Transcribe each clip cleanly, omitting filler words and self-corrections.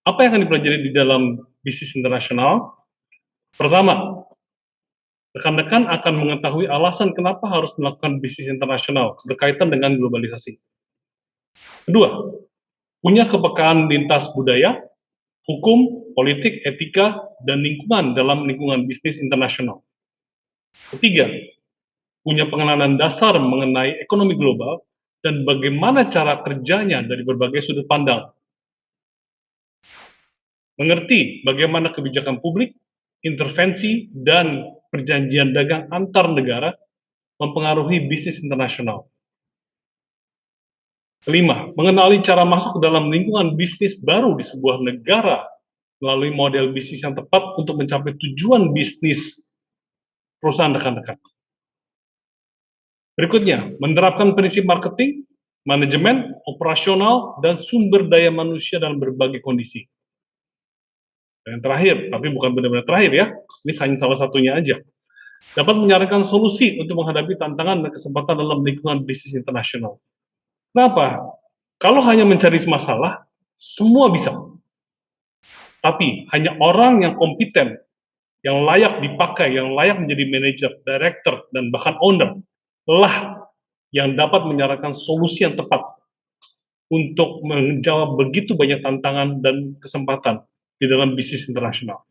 Apa yang akan dipelajari di dalam bisnis internasional? Pertama, rekan-rekan akan mengetahui alasan kenapa harus melakukan bisnis internasional berkaitan dengan globalisasi. Kedua, punya kepekaan lintas budaya, hukum, politik, etika, dan lingkungan dalam lingkungan bisnis internasional. Ketiga, punya pengenalan dasar mengenai ekonomi global dan bagaimana cara kerjanya dari berbagai sudut pandang. Mengerti bagaimana kebijakan publik, intervensi, dan perjanjian dagang antar negara mempengaruhi bisnis internasional. Kelima, mengenali cara masuk ke dalam lingkungan bisnis baru di sebuah negara melalui model bisnis yang tepat untuk mencapai tujuan bisnis perusahaan rekan-rekan. Berikutnya, menerapkan prinsip marketing, manajemen, operasional, dan sumber daya manusia dalam berbagai kondisi. Dan yang terakhir, tapi bukan benar-benar terakhir ya, ini hanya salah satunya aja. Dapat menyarankan solusi untuk menghadapi tantangan dan kesempatan dalam lingkungan bisnis internasional. Kenapa? Kalau hanya mencari masalah, semua bisa. Tapi hanya orang yang kompeten, yang layak dipakai, yang layak menjadi manajer, director, dan bahkan owner, lah yang dapat menyarankan solusi yang tepat untuk menjawab begitu banyak tantangan dan kesempatan di dalam bisnis internasional.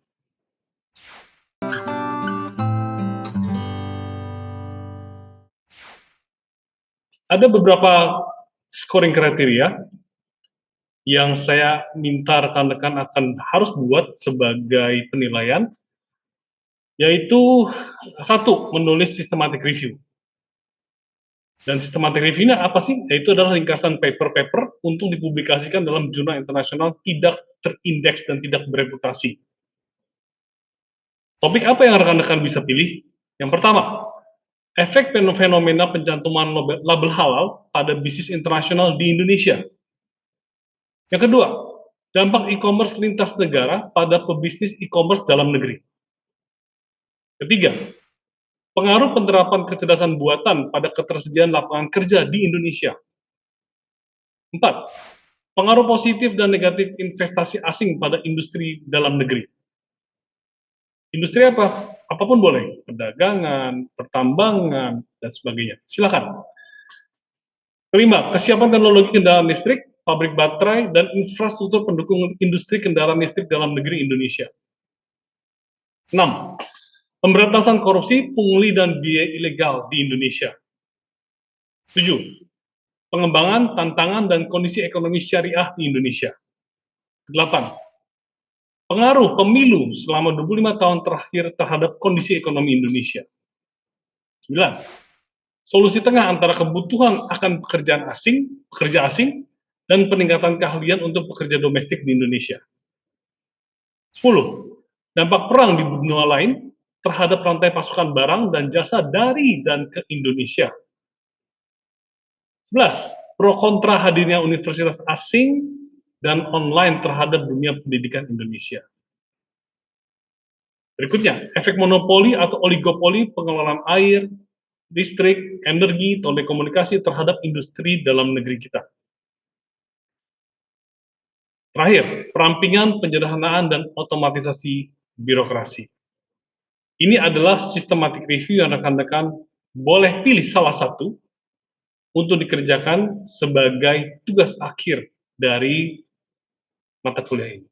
Ada beberapa scoring kriteria yang saya minta rekan-rekan akan harus buat sebagai penilaian, yaitu satu, menulis systematic review. Dan systematic review-nya apa sih? Yaitu adalah ringkasan paper-paper untuk dipublikasikan dalam jurnal internasional tidak terindeks dan tidak bereputasi. Topik apa yang rekan-rekan bisa pilih? Yang pertama, efek fenomena pencantuman label halal pada bisnis internasional di Indonesia. Yang kedua, dampak e-commerce lintas negara pada pebisnis e-commerce dalam negeri. Ketiga, pengaruh penerapan kecerdasan buatan pada ketersediaan lapangan kerja di Indonesia. 4. Pengaruh positif dan negatif investasi asing pada industri dalam negeri. Industri apa? Apapun boleh, perdagangan, pertambangan, dan sebagainya. Silakan. Kelima, kesiapan teknologi kendaraan listrik, pabrik baterai, dan infrastruktur pendukung industri kendaraan listrik dalam negeri Indonesia. 6. Pemberantasan korupsi, pungli, dan biaya ilegal di Indonesia. 7. Pengembangan, tantangan, dan kondisi ekonomi syariah di Indonesia. 8. Pengaruh pemilu selama 25 tahun terakhir terhadap kondisi ekonomi Indonesia. 9. Solusi tengah antara kebutuhan akan pekerja asing, dan peningkatan keahlian untuk pekerja domestik di Indonesia. 10. Dampak perang di benua lain terhadap rantai pasokan barang dan jasa dari dan ke Indonesia. 11. Pro kontra hadirnya universitas asing dan online terhadap dunia pendidikan Indonesia. Berikutnya, efek monopoli atau oligopoli pengelolaan air, listrik, energi, telekomunikasi terhadap industri dalam negeri kita. Terakhir, perampingan, penyederhanaan, dan otomatisasi birokrasi. Ini adalah systematic review yang rekan-rekan boleh pilih salah satu untuk dikerjakan sebagai tugas akhir dari mata kuliah ini.